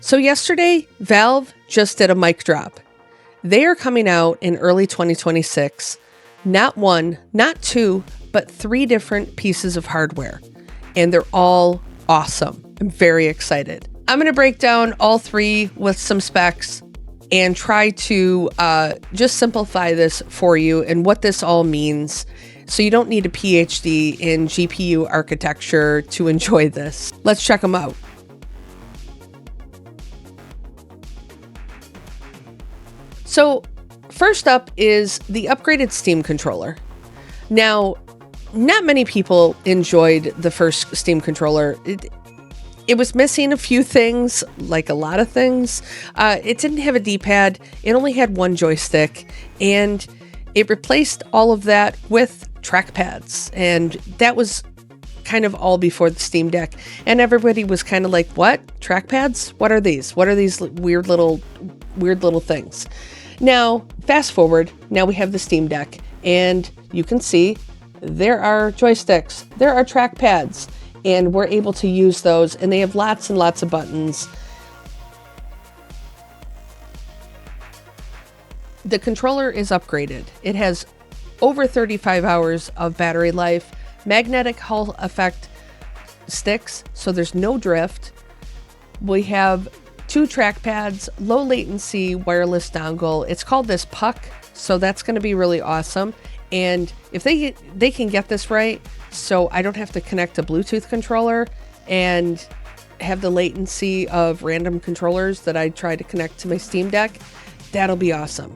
So yesterday, Valve just did a mic drop. They are coming out in early 2026. Not one, not two, but 3 different pieces of hardware. And they're all awesome. I'm very excited. I'm going to break down all 3 with some specs and try to just simplify this for you and what this all means. So you don't need a PhD in GPU architecture to enjoy this. Let's check them out. So first up is the upgraded Steam controller. Now, not many people enjoyed the first Steam controller. It was missing a few things, like a lot of things. It didn't have a D-pad. It only had one joystick, and it replaced all of that with trackpads. And that was kind of all before the Steam Deck. And everybody was kind of like, what? Trackpads? What are these? What are these weird little things? Now, fast forward, now we have the Steam Deck, and you can see there are joysticks, there are trackpads, and we're able to use those, and they have lots and lots of buttons. The controller is upgraded. It has over 35 hours of battery life, magnetic Hall effect sticks, so there's no drift. We have 2 trackpads, low latency wireless dongle. It's called this puck, so that's going to be really awesome. And if they can get this right, so I don't have to connect a Bluetooth controller and have the latency of random controllers that I try to connect to my Steam Deck, that'll be awesome.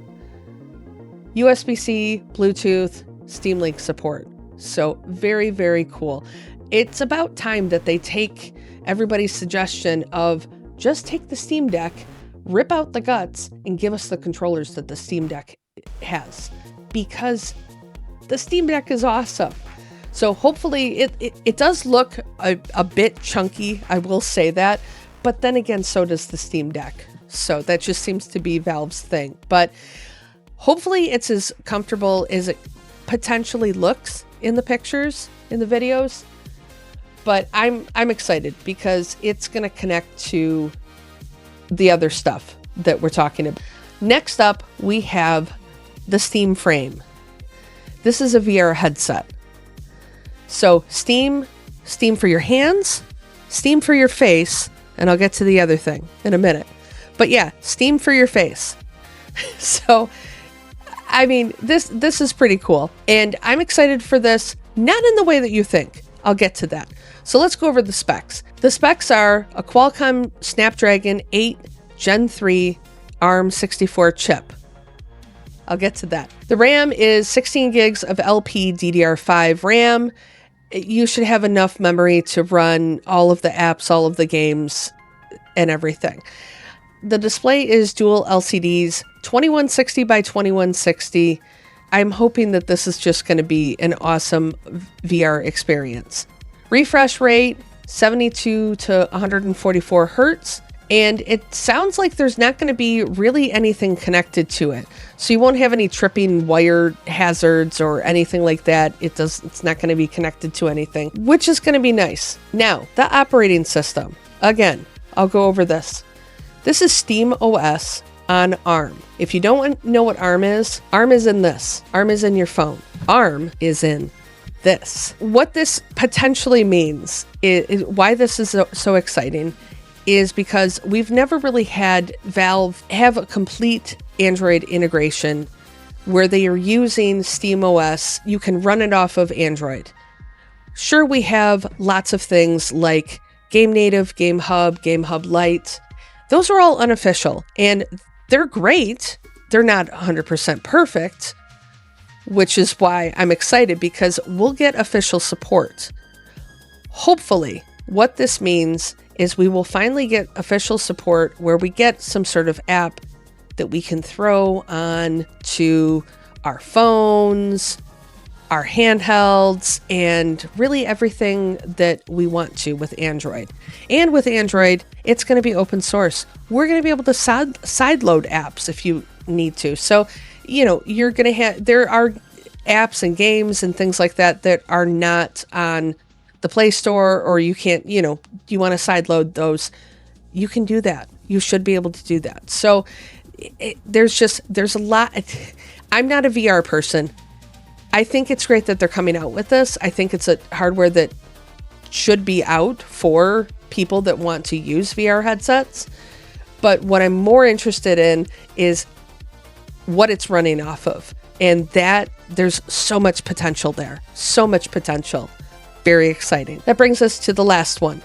USB-C, Bluetooth, Steam Link support. So very, very cool. It's about time that they take everybody's suggestion of just take the Steam Deck, rip out the guts, and give us the controllers that the Steam Deck has, because the Steam Deck is awesome. So hopefully it does look a bit chunky, I will say that, but then again, so does the Steam Deck. So that just seems to be Valve's thing. But hopefully it's as comfortable as it potentially looks in the pictures, in the videos. But I'm excited because it's going to connect to the other stuff that we're talking about. Next up, we have the Steam Frame. This is a VR headset. So Steam for your hands, Steam for your face, and I'll get to the other thing in a minute. But yeah, Steam for your face. So, I mean, this is pretty cool. And I'm excited for this, not in the way that you think. I'll get to that. So let's go over the specs. The specs are a Qualcomm Snapdragon 8 Gen 3 ARM64 chip. I'll get to that. The RAM is 16 gigs of LPDDR5 RAM. You should have enough memory to run all of the apps, all of the games, and everything. The display is dual LCDs, 2160 by 2160. I'm hoping that this is just going to be an awesome VR experience. Refresh rate, 72 to 144 hertz. And it sounds like there's not going to be really anything connected to it. So you won't have any tripping wire hazards or anything like that. It's not going to be connected to anything, which is going to be nice. Now, the operating system. Again, I'll go over this. This is Steam OS on ARM. If you don't know what ARM is in this. ARM is in your phone. ARM is in this. What this potentially means is why this is so exciting is because we've never really had Valve have a complete Android integration where they are using Steam OS. You can run it off of Android. Sure, we have lots of things like Game Native, Game Hub Lite. Those are all unofficial, and they're great. They're not 100% perfect, which is why I'm excited, because we'll get official support. Hopefully, what this means is we will finally get official support where we get some sort of app that we can throw on to our phones, our handhelds, and really everything that we want to with Android. And with Android, it's going to be open source. We're going to be able to sideload apps if you need to. So, you're going to have, there are apps and games and things like that that are not on the Play Store, or you can't, you want to sideload those. You can do that. you should be able to do that. So there's a lot. I'm not a VR person. I think it's great that they're coming out with this. I think it's a hardware that should be out for people that want to use VR headsets. But what I'm more interested in is what it's running off of. And that there's so much potential there. So much potential. Very exciting. That brings us to the last one,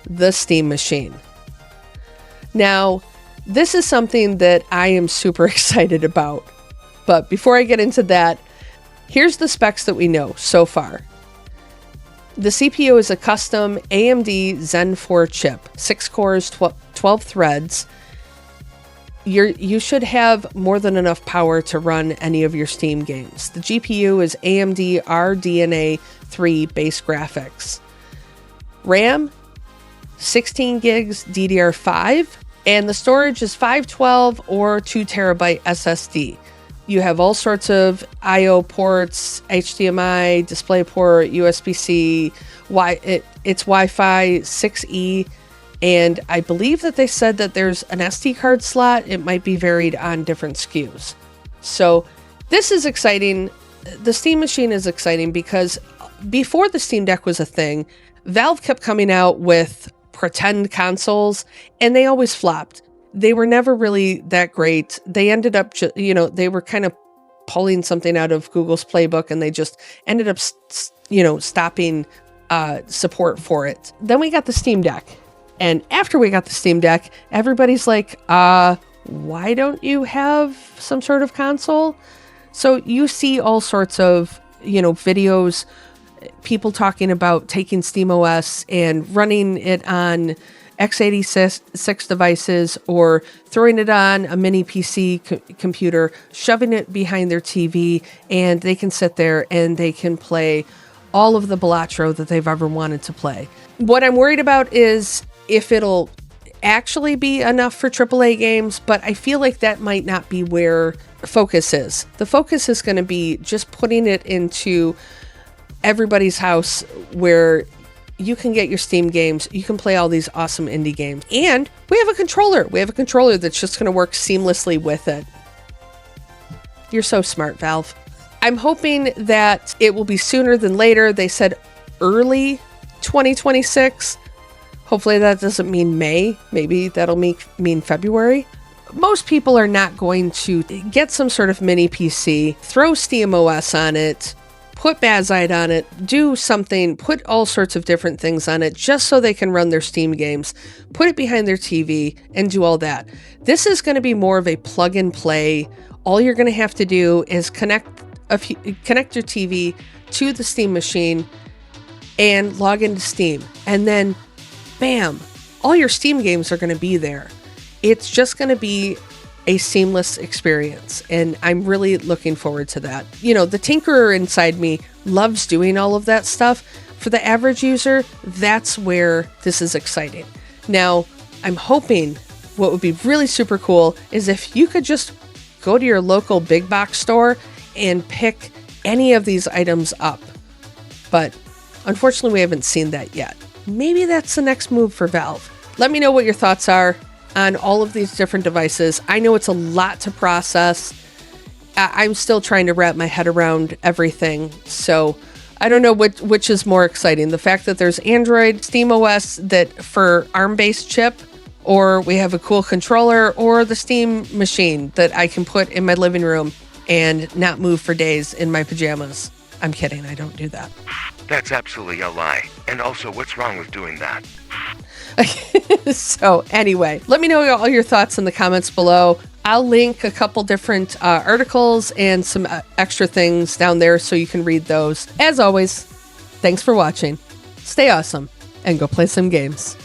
the Steam Machine. Now, this is something that I am super excited about. But before I get into that, here's the specs that we know so far. The CPU is a custom AMD Zen 4 chip, 6 cores, 12 threads. You should have more than enough power to run any of your Steam games. The GPU is AMD RDNA 3 base graphics. RAM, 16 gigs DDR5, and the storage is 512 or 2 terabyte SSD. You have all sorts of I/O ports, HDMI, DisplayPort, USB-C, it's Wi-Fi 6E, and I believe that they said that there's an SD card slot. It might be varied on different SKUs. So this is exciting. The Steam Machine is exciting because before the Steam Deck was a thing, Valve kept coming out with pretend consoles, and they always flopped. They were never really that great. They ended up, they were kind of pulling something out of Google's playbook, and they just ended up, stopping support for it. Then we got the Steam Deck. And after we got the Steam Deck, everybody's like, why don't you have some sort of console? So you see all sorts of, videos, people talking about taking SteamOS and running it on x86 devices or throwing it on a mini PC computer, shoving it behind their TV, and they can sit there and they can play all of the Balatro that they've ever wanted to play. What I'm worried about is if it'll actually be enough for AAA games, but I feel like that might not be where focus is. The focus is going to be just putting it into everybody's house where you can get your Steam games, you can play all these awesome indie games, and we have a controller. We have a controller that's just going to work seamlessly with it. You're so smart, Valve. I'm hoping that it will be sooner than later. They said early 2026. Hopefully that doesn't mean May. Maybe that'll mean February. Most people are not going to get some sort of mini PC, throw SteamOS on it, put Bazite on it, do something, put all sorts of different things on it just so they can run their Steam games, put it behind their TV, and do all that. This is going to be more of a plug and play. All you're going to have to do is connect your TV to the Steam Machine and log into Steam. And then, bam, all your Steam games are going to be there. It's just going to be a seamless experience, and I'm really looking forward to that. The tinkerer inside me loves doing all of that stuff. For the average user, that's where this is exciting. Now, I'm hoping what would be really super cool is if you could just go to your local big box store and pick any of these items up. But unfortunately, we haven't seen that yet. Maybe that's the next move for Valve. Let me know what your thoughts are on all of these different devices. I know it's a lot to process. I'm still trying to wrap my head around everything. So I don't know which is more exciting. The fact that there's Android, SteamOS that for ARM-based chip, or we have a cool controller, or the Steam Machine that I can put in my living room and not move for days in my pajamas. I'm kidding. I don't do that. That's absolutely a lie. And also, what's wrong with doing that? So anyway, let me know all your thoughts in the comments below. I'll link a couple different articles and some extra things down there so you can read those. As always, thanks for watching. Stay awesome and go play some games.